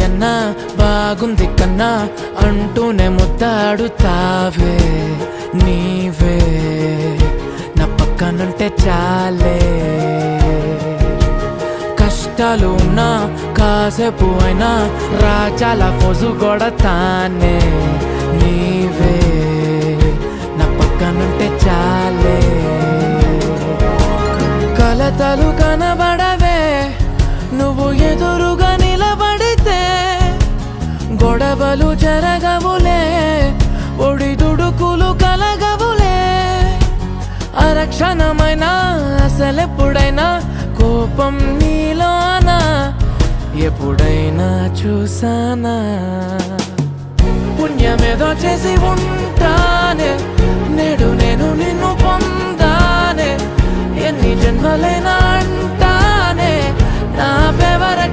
అన్నా బాగుంది కన్నా అంటూనే ముద్దాడుతావే నీవే నా పక్కనుంటే చాలే. కష్టాలు ఉన్నా కాసేపు అయినా రాజాల ఫోజు కొడతానే నీవే నా పక్కనుంటే చాలే. కలతలు కనబడవే నువ్వు ఎదురుగా నిలబడితే, గొడవలు జరగవులే ఒడిదుడుకులు కలగవులే. అరక్షణమైనా అసలెప్పుడైనా కోపం నీలోనా ఎప్పుడైనా చూసానా? పుణ్యమేదో చేసి ఉంటానే నేడు నేను నిన్ను పొందానే. ఎన్ని జన్మలైనా అంటానే నా ఫేవరెట్